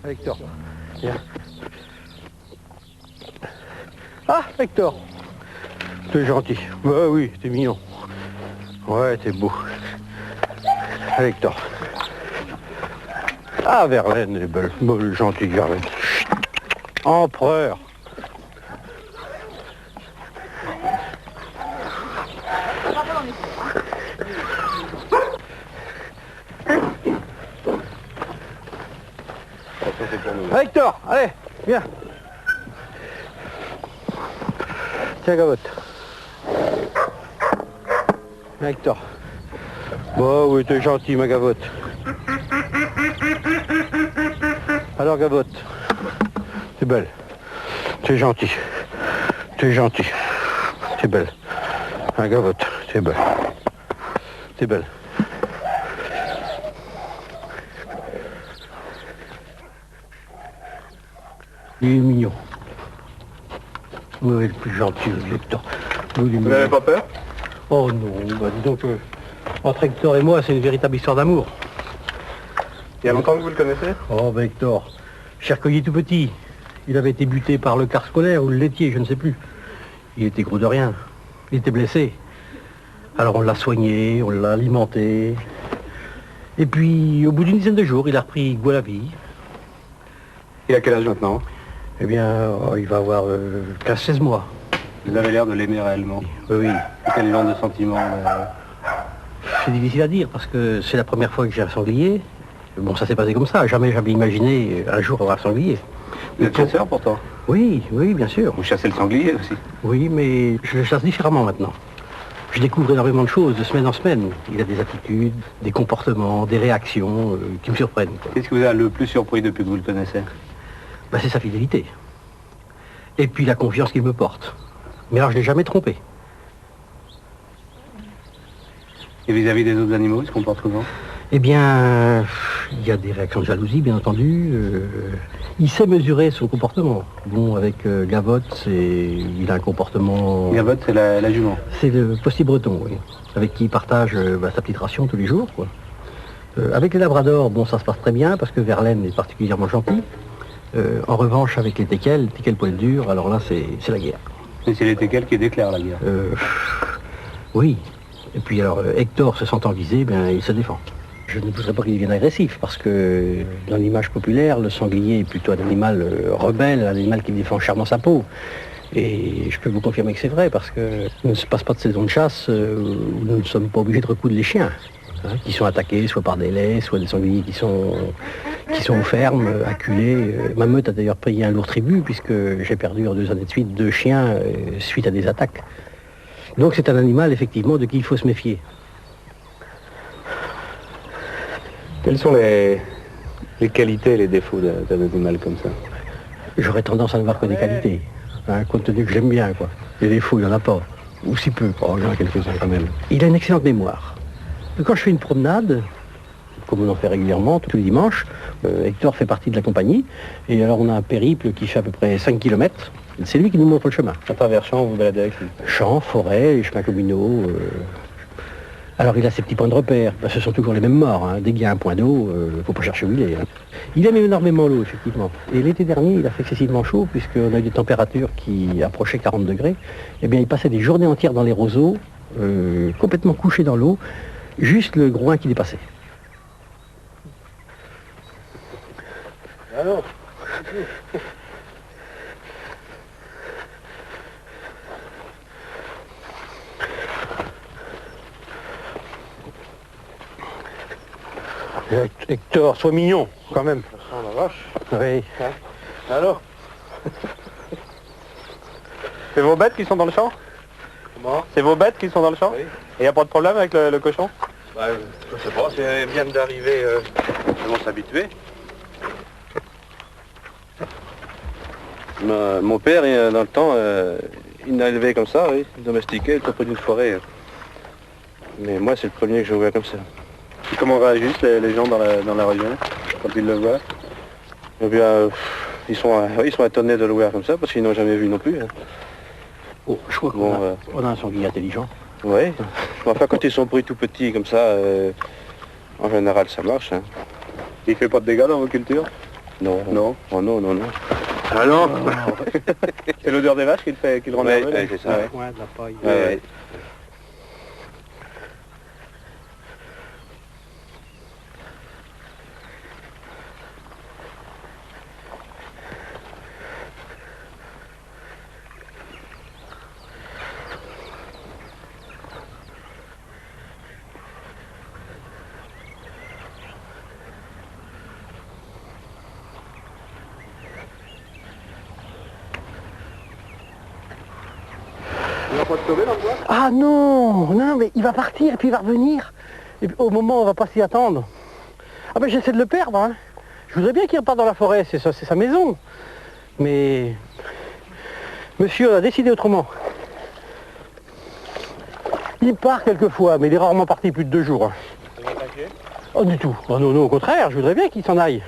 Hector, viens. Ah, Hector, t'es gentil. Bah oui, t'es mignon. Ouais, t'es beau. Hector. Ah, Verlaine, elle est belle. Belle, gentille Verlaine. Chut. Empereur. Hector, allez, viens. Tiens, Gavotte. Hector. Bah oui, t'es gentil, ma Gavotte. Alors, Gavotte, t'es belle. T'es gentil. T'es gentil. T'es belle. Hein, Gavotte, t'es belle. T'es belle. Il est mignon. Oui, le plus gentil, Hector. Vous n'avez pas peur? Oh non, bah dis donc, entre Hector et moi, c'est une véritable histoire d'amour. Il y a longtemps que vous le connaissez? Oh, bah Hector, j'ai recueilli tout petit. Il avait été buté par le car scolaire ou le laitier, je ne sais plus. Il était gros de rien. Il était blessé. Alors on l'a soigné, on l'a alimenté. Et puis, au bout d'une dizaine de jours, il a repris goût à la vie. Il a quel âge maintenant? Eh bien, il va avoir 15-16 mois. Vous avez l'air de l'aimer réellement. Oui. Quel genre de sentiment? C'est difficile à dire parce que c'est la première fois que j'ai un sanglier. Bon, ça s'est passé comme ça. Jamais j'avais imaginé un jour avoir un sanglier. Vous êtes chasseur pourtant? Oui, bien sûr. Vous chassez le sanglier aussi? Oui, mais je le chasse différemment maintenant. Je découvre énormément de choses de semaine en semaine. Il a des attitudes, des comportements, des réactions qui me surprennent. Qu'est-ce qui vous a le plus surpris depuis que vous le connaissez? C'est sa fidélité. Et puis la confiance qu'il me porte. Mais alors je ne l'ai jamais trompé. Et vis-à-vis des autres animaux, il se comporte comment? Eh bien, il y a des réactions de jalousie, bien entendu. Il sait mesurer son comportement. Bon, avec Gavotte, il a un comportement... Gavotte, c'est la jument? C'est le postier breton, oui. Avec qui il partage sa petite ration tous les jours, quoi. Avec les labradors, bon, ça se passe très bien, parce que Verlaine est particulièrement gentil. En revanche, avec les teckels poil dur, alors là, c'est la guerre. Et c'est les teckels qui déclarent la guerre? Oui. Et puis alors, Hector se sentant visé, il se défend. Je ne voudrais pas qu'il devienne agressif, parce que dans l'image populaire, le sanglier est plutôt un animal rebelle, un animal qui défend chèrement sa peau. Et je peux vous confirmer que c'est vrai, parce que il ne se passe pas de saison de chasse où nous ne sommes pas obligés de recoudre les chiens, qui sont attaqués soit par des laits, soit des sangliers qui sont aux fermes, acculés. Ma meute a d'ailleurs payé un lourd tribut, puisque j'ai perdu en 2 années de suite 2 chiens suite à des attaques. Donc c'est un animal, effectivement, de qui il faut se méfier. Quelles sont les qualités et les défauts d'un animal comme ça? J'aurais tendance à ne voir que des qualités, compte tenu que j'aime bien, quoi. Les défauts, il n'y en a pas. Ou si peu. Oh, il y en a quelques-uns quand même. Il a une excellente mémoire. Quand je fais une promenade, comme on en fait régulièrement, tous les dimanches, Hector fait partie de la compagnie, et alors on a un périple qui fait à peu près 5 km. C'est lui qui nous montre le chemin. À travers champs, vous baladez avec lui? Champs, forêts, les chemins communaux. Alors il a ses petits points de repère. Ce sont toujours les mêmes morts. Dès qu'il y a un point d'eau, il ne faut pas chercher où il est. Il aime énormément l'eau, effectivement. Et l'été dernier, il a fait excessivement chaud, puisqu'on a eu des températures qui approchaient 40 degrés. Eh bien, il passait des journées entières dans les roseaux, complètement couché dans l'eau, juste le groin qui dépassait. Alors Hector, sois mignon, quand même. Oh la vache. Oui. Alors? C'est vos bêtes qui sont dans le champ? Comment? C'est vos bêtes qui sont dans le champ? Oui. Et il n'y a pas de problème avec le cochon? Je sais pas, elles viennent d'arriver, elles vont s'habituer. Mon père, dans le temps, il l'a élevé comme ça, oui, domestiqué, tout près d'une forêt. Mais moi, c'est le premier que je vois comme ça. Et comment réagissent les gens dans la région quand ils le voient? Eh bien, ils sont étonnés de le voir comme ça, parce qu'ils n'ont jamais vu non plus. Oh, je crois qu'on a un sanglier intelligent. Oui. Enfin, quand ils sont pris tout petits comme ça, en général, ça marche. Il fait pas de dégâts dans vos cultures? Non. Non. Oh non, non, non. Ah non. C'est l'odeur des vaches qui le rend nerveux. Ouais, c'est ça. Ouais, de la paille. Ouais. Il va pas te sauver dans le bois? Ah non, non, mais il va partir et puis il va revenir. Et puis, au moment où on va pas s'y attendre. Ah ben j'essaie de le perdre. Hein. Je voudrais bien qu'il reparte dans la forêt, c'est sa maison. Mais monsieur a décidé autrement. Il part quelquefois, mais il est rarement parti plus de 2 jours. Hein. Oh du tout. Oh, non, non, au contraire, je voudrais bien qu'il s'en aille.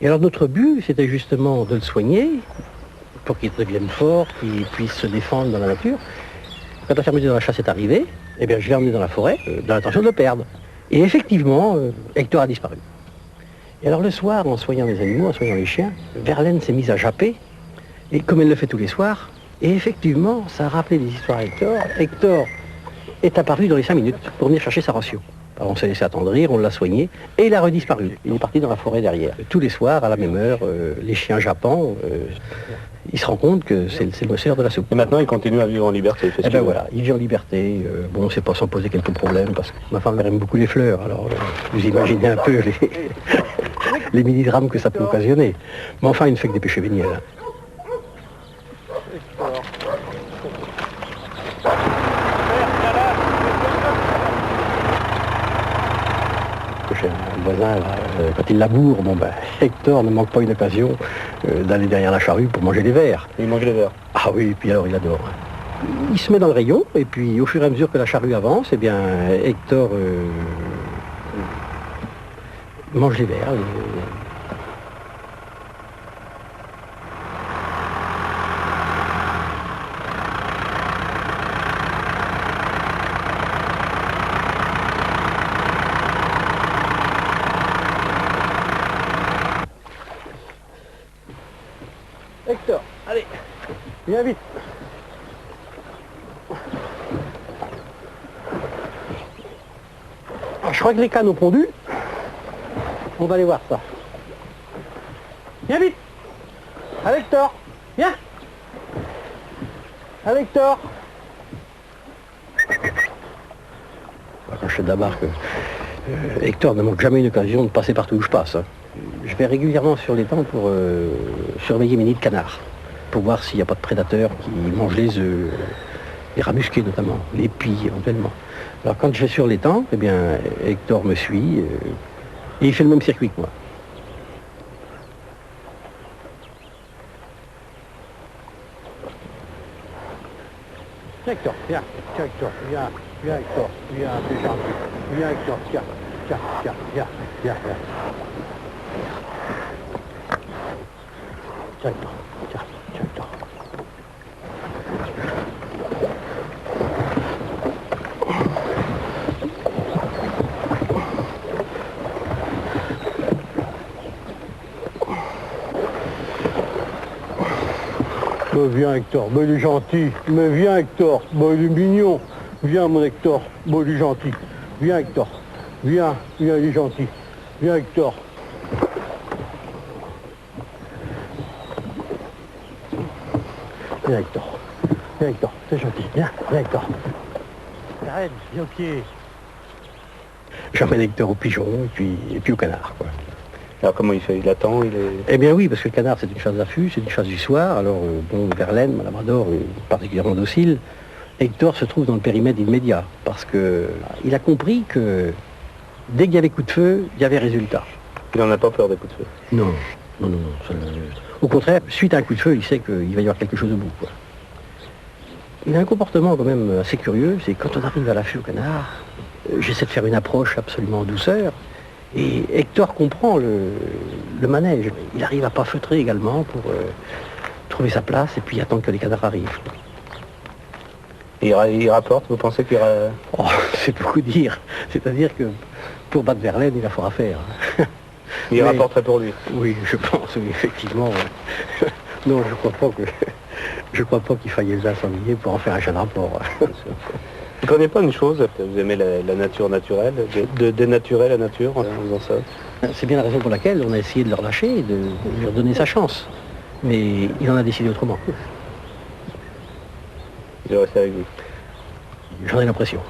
Et alors notre but, c'était justement de le soigner, pour qu'il devienne fort, qu'il puisse se défendre dans la nature. Quand la fermeture de la chasse est arrivée, eh bien, je l'ai emmené dans la forêt, dans l'intention de le perdre. Et effectivement, Hector a disparu. Et alors le soir, en soignant les animaux, en soignant les chiens, Verlaine s'est mise à japper, et comme elle le fait tous les soirs, et effectivement, ça a rappelé des histoires à Hector. Hector est apparu dans les 5 minutes pour venir chercher sa ration. Alors on s'est laissé attendrir, on l'a soigné, et il a redisparu. Il est parti dans la forêt derrière. Tous les soirs, à la même heure, les chiens jappant, il se rend compte que c'est le mosseur de la soupe. Et maintenant, il continue à vivre en liberté. Eh ben voilà, il vit en liberté. Bon, c'est pas sans poser quelques problèmes, parce que ma femme elle aime beaucoup les fleurs. Alors, vous imaginez un peu les millidrames que ça peut occasionner. Mais enfin, il ne fait que des péchés véniels. Un voisin, là, quand il laboure, bon ben, Hector ne manque pas une occasion d'aller derrière la charrue pour manger les vers. Il mange les vers. Ah oui, puis alors il adore. Il se met dans le rayon, et puis au fur et à mesure que la charrue avance, eh bien, Hector mange les vers. Hector, allez, viens vite. Alors, je crois que les cannes ont pondu. On va aller voir ça. Viens vite. Allez Hector, viens. Allez Hector. Quand je débarque, Hector ne manque jamais une occasion de passer partout où je passe. Hein. Je vais régulièrement sur l'étang pour surveiller mes nids de canards, pour voir s'il n'y a pas de prédateurs qui mangent les œufs, les rats musqués notamment, les pies éventuellement. Alors quand je vais sur l'étang, eh bien Hector me suit et il fait le même circuit que moi. Hector, viens, tiens Hector, viens, viens Hector, viens, c'est gentil, viens Hector, tiens, tiens, tiens, viens, viens, viens. Tiens Hector, tiens, tiens Hector. Mais viens Hector, mais il est gentil, mais viens Hector, mais il est mignon, viens mon Hector, mais il est gentil, viens Hector, viens, viens, il est gentil, viens Hector. Viens Hector, c'est gentil, viens Hector. Arrête, viens au pied. J'emmène Hector au pigeon et puis au canard, quoi. Alors comment il fait? Il attend, il est... Eh bien oui, parce que le canard c'est une chasse d'affût, c'est une chasse du soir, alors bon, Verlaine, mon labrador, particulièrement docile, Hector se trouve dans le périmètre immédiat, parce que il a compris que dès qu'il y avait coup de feu, il y avait résultat. Il n'en a pas peur des coups de feu? Non, non, non, non. Au contraire, suite à un coup de feu, il sait qu'il va y avoir quelque chose au bout, quoi. Il a un comportement quand même assez curieux, c'est quand on arrive à l'affût au canard, j'essaie de faire une approche absolument en douceur, et Hector comprend le manège. Il arrive à pas feutrer également pour trouver sa place et puis attendre que les canards arrivent. Et il rapporte, vous pensez qu'il Oh, c'est beaucoup dire. C'est-à-dire que pour battre Verlaine, il a fort à faire. Il rapporterait pour lui. Oui, je pense, oui, effectivement. Non, je crois pas qu'il faille élever un sanglier pour en faire un chat de rapport. Vous connaissez pas une chose, vous aimez la nature naturelle, de dénaturer la nature en faisant ça? C'est bien la raison pour laquelle on a essayé de le relâcher et de lui redonner sa chance. Mais il en a décidé autrement. Il est resté avec vous. J'en ai l'impression.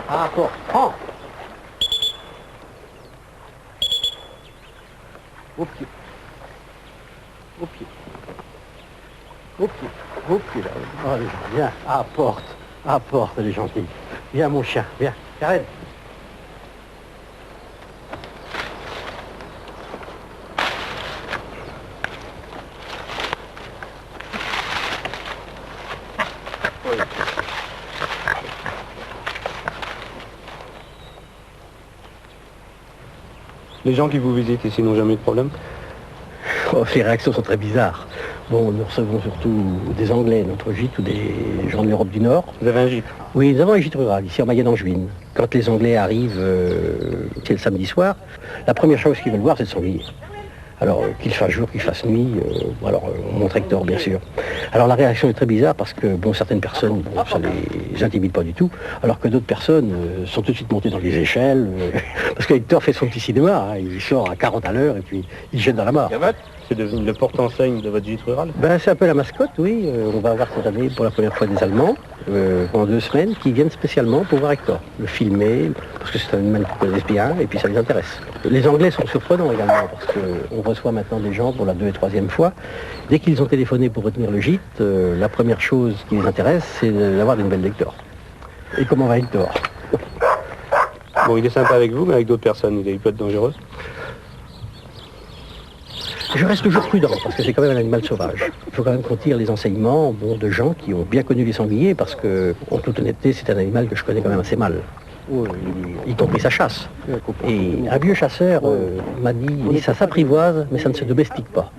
Ah, porte, prends. Au pied. Au pied. Au pied. Au pied, là. Oh, viens, apporte, elle est gentille. Viens, mon chien, viens, Karen. Les gens qui vous visitent ici n'ont jamais eu de problème? Oh, les réactions sont très bizarres. Bon, nous recevons surtout des Anglais, notre gîte, ou des gens de l'Europe du Nord. Vous avez un gîte? Oui, nous avons un gîte rural, ici en Mayenne-en-Juine. Quand les Anglais arrivent, c'est le samedi soir, la première chose qu'ils veulent voir, c'est le sanglier. Alors, qu'il fasse jour, qu'il fasse nuit, on montre Hector, bien sûr. Alors, la réaction est très bizarre parce que, certaines personnes, ça les intimide pas du tout, alors que d'autres personnes sont tout de suite montées dans les échelles, parce que Hector fait son petit cinéma, hein, il sort à 40 à l'heure et puis il jette dans la mare. C'est devenu le porte-enseigne de votre gîte rural? C'est un peu la mascotte, oui. On va avoir cette année pour la première fois des Allemands, pendant 2 semaines, qui viennent spécialement pour voir Hector, le filmer, parce que c'est un animal qu'ils connaissent bien, et puis ça les intéresse. Les Anglais sont surprenants également, parce qu'on reçoit maintenant des gens pour la 2e et 3e fois. Dès qu'ils ont téléphoné pour retenir le gîte, la première chose qui les intéresse, c'est d'avoir des nouvelles d'Hector. Et comment va Hector? Bon, il est sympa avec vous, mais avec d'autres personnes, il peut être dangereux. Je reste toujours prudent, parce que c'est quand même un animal sauvage. Il faut quand même qu'on tire les enseignements de gens qui ont bien connu les sangliers, parce que, en toute honnêteté, c'est un animal que je connais quand même assez mal. Y compris sa chasse. Et un vieux chasseur m'a dit, ça s'apprivoise, mais ça ne se domestique pas.